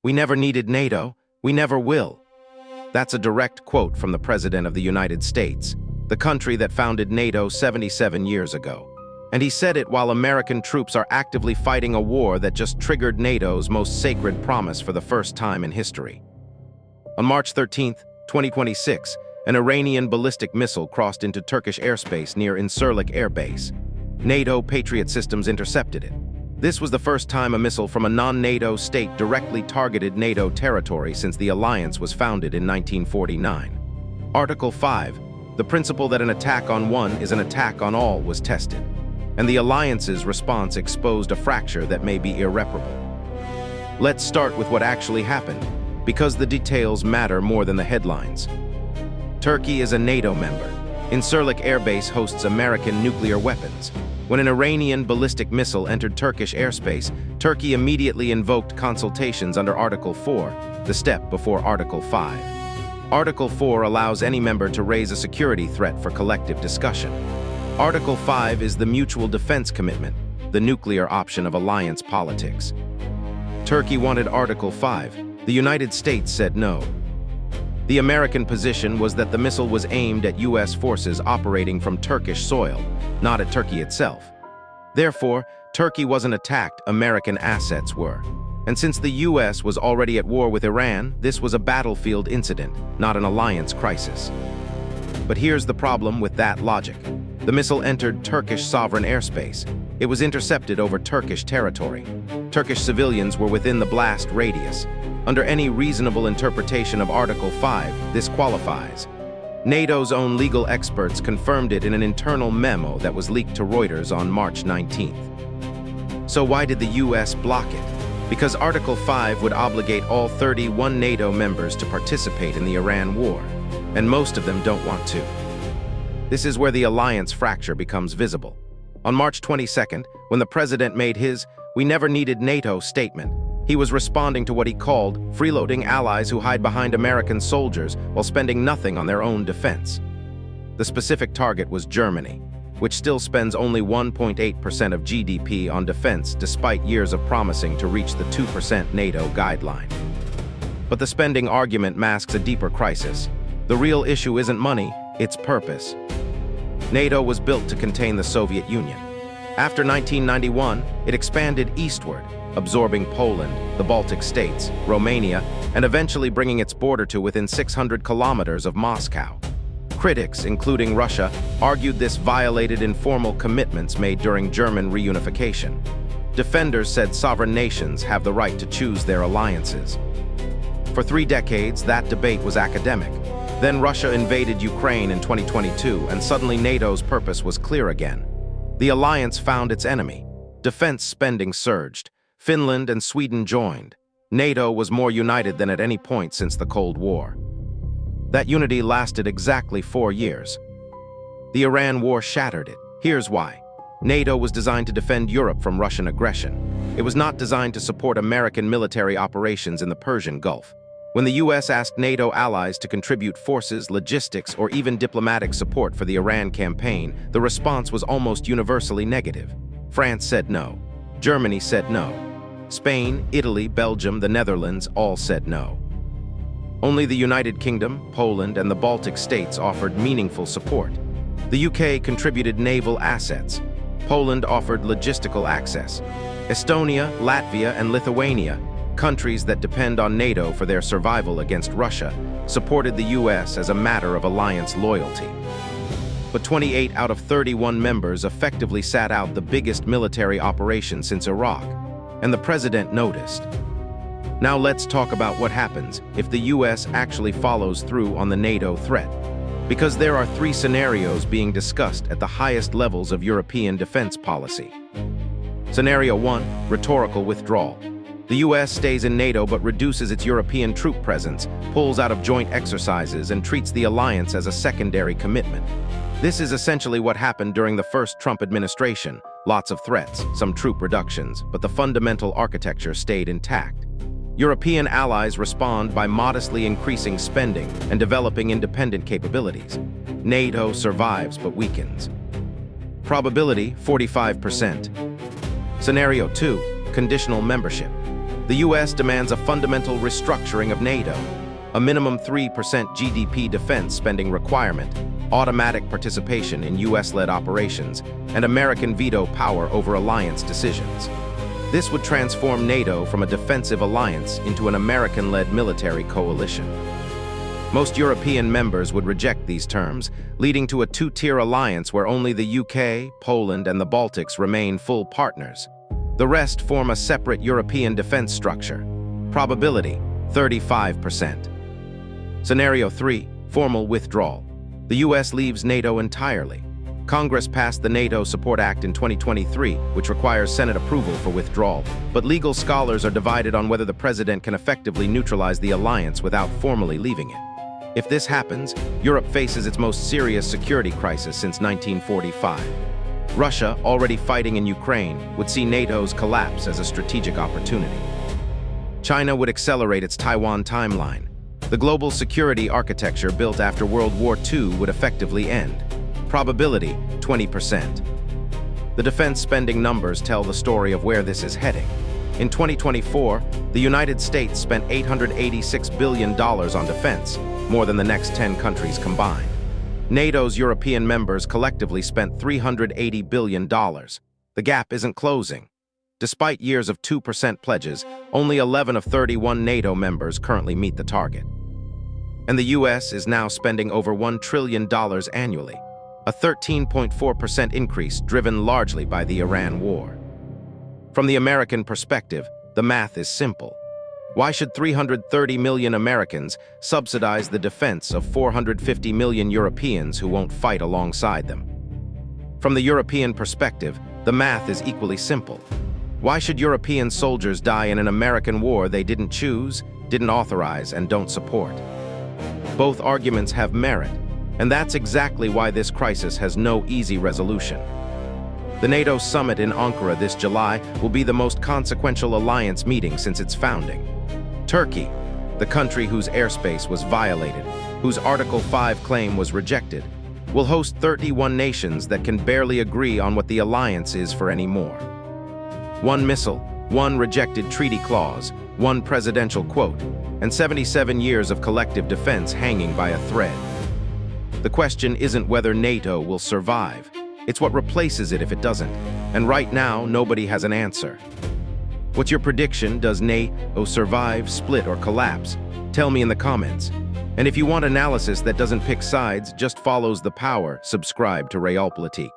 "We never needed NATO. We never will." That's a direct quote from the President of the United States, the country that founded NATO 77 years ago. And he said it while American troops are actively fighting a war that just triggered NATO's most sacred promise for the first time in history. On March 13, 2026, an Iranian ballistic missile crossed into Turkish airspace near Incirlik Air Base. NATO Patriot systems intercepted it. This was the first time a missile from a non-NATO state directly targeted NATO territory since the alliance was founded in 1949. Article 5, the principle that an attack on one is an attack on all, was tested, and the alliance's response exposed a fracture that may be irreparable. Let's start with what actually happened, because the details matter more than the headlines. Turkey is a NATO member. Incirlik Air Base hosts American nuclear weapons. When an Iranian ballistic missile entered Turkish airspace, Turkey immediately invoked consultations under Article 4, the step before Article 5. Article 4 allows any member to raise a security threat for collective discussion. Article 5 is the mutual defense commitment, the nuclear option of alliance politics. Turkey wanted Article 5. The United States said no. The American position was that the missile was aimed at U.S. forces operating from Turkish soil, not at Turkey itself. Therefore, Turkey wasn't attacked, American assets were. And since the U.S. was already at war with Iran, this was a battlefield incident, not an alliance crisis. But here's the problem with that logic. The missile entered Turkish sovereign airspace. It was intercepted over Turkish territory. Turkish civilians were within the blast radius. Under any reasonable interpretation of Article 5, this qualifies. NATO's own legal experts confirmed it in an internal memo that was leaked to Reuters on March 19th. So why did the U.S. block it? Because Article 5 would obligate all 31 NATO members to participate in the Iran war, and most of them don't want to. This is where the alliance fracture becomes visible. On March 22nd, when the president made his "we never needed NATO" statement, he was responding to what he called freeloading allies who hide behind American soldiers while spending nothing on their own defense. The specific target was Germany, which still spends only 1.8% of GDP on defense despite years of promising to reach the 2% NATO guideline. But the spending argument masks a deeper crisis. The real issue isn't money, it's purpose. NATO was built to contain the Soviet Union. After 1991, it expanded eastward, absorbing Poland, the Baltic states, Romania, and eventually bringing its border to within 600 kilometers of Moscow. Critics, including Russia, argued this violated informal commitments made during German reunification. Defenders said sovereign nations have the right to choose their alliances. For 3 decades, that debate was academic. Then Russia invaded Ukraine in 2022, and suddenly NATO's purpose was clear again. The alliance found its enemy. Defense spending surged. Finland and Sweden joined. NATO was more united than at any point since the Cold War. That unity lasted exactly 4 years. The Iran war shattered it. Here's why. NATO was designed to defend Europe from Russian aggression. It was not designed to support American military operations in the Persian Gulf. When the U.S. asked NATO allies to contribute forces, logistics, or even diplomatic support for the Iran campaign, the response was almost universally negative. France said no. Germany said no. Spain, Italy, Belgium, the Netherlands all said no. Only the United Kingdom, Poland, and the Baltic states offered meaningful support. The UK contributed naval assets. Poland offered logistical access. Estonia, Latvia, and Lithuania, countries that depend on NATO for their survival against Russia, supported the U.S. as a matter of alliance loyalty. But 28 out of 31 members effectively sat out the biggest military operation since Iraq, and the president noticed. Now let's talk about what happens if the U.S. actually follows through on the NATO threat, because there are 3 scenarios being discussed at the highest levels of European defense policy. Scenario 1, rhetorical withdrawal. The U.S. stays in NATO but reduces its European troop presence, pulls out of joint exercises, and treats the alliance as a secondary commitment. This is essentially what happened during the first Trump administration. Lots of threats, some troop reductions, but the fundamental architecture stayed intact. European allies respond by modestly increasing spending and developing independent capabilities. NATO survives but weakens. Probability, 45%. Scenario 2, conditional membership. The US demands a fundamental restructuring of NATO, a minimum 3% GDP defense spending requirement, automatic participation in US-led operations, and American veto power over alliance decisions. This would transform NATO from a defensive alliance into an American-led military coalition. Most European members would reject these terms, leading to a two-tier alliance where only the UK, Poland, and the Baltics remain full partners. The rest form a separate European defense structure. Probability, 35%. Scenario 3, formal withdrawal. The US leaves NATO entirely. Congress passed the NATO Support Act in 2023, which requires Senate approval for withdrawal, but legal scholars are divided on whether the president can effectively neutralize the alliance without formally leaving it. If this happens, Europe faces its most serious security crisis since 1945. Russia, already fighting in Ukraine, would see NATO's collapse as a strategic opportunity. China would accelerate its Taiwan timeline. The global security architecture built after World War II would effectively end. Probability, 20%. The defense spending numbers tell the story of where this is heading. In 2024, the United States spent $886 billion on defense, more than the next 10 countries combined. NATO's European members collectively spent $380 billion. The gap isn't closing. Despite years of 2% pledges, only 11 of 31 NATO members currently meet the target. And the US is now spending over $1 trillion annually, a 13.4% increase driven largely by the Iran war. From the American perspective, the math is simple. Why should 330 million Americans subsidize the defense of 450 million Europeans who won't fight alongside them? From the European perspective, the math is equally simple. Why should European soldiers die in an American war they didn't choose, didn't authorize, and don't support? Both arguments have merit, and that's exactly why this crisis has no easy resolution. The NATO summit in Ankara this July will be the most consequential alliance meeting since its founding. Turkey, the country whose airspace was violated, whose Article 5 claim was rejected, will host 31 nations that can barely agree on what the alliance is for anymore. One missile, one rejected treaty clause, one presidential quote, and 77 years of collective defense hanging by a thread. The question isn't whether NATO will survive. It's what replaces it if it doesn't. And right now, nobody has an answer. What's your prediction? Does NATO survive, split, or collapse? Tell me in the comments. And if you want analysis that doesn't pick sides, just follows the power, subscribe to Realpolitik.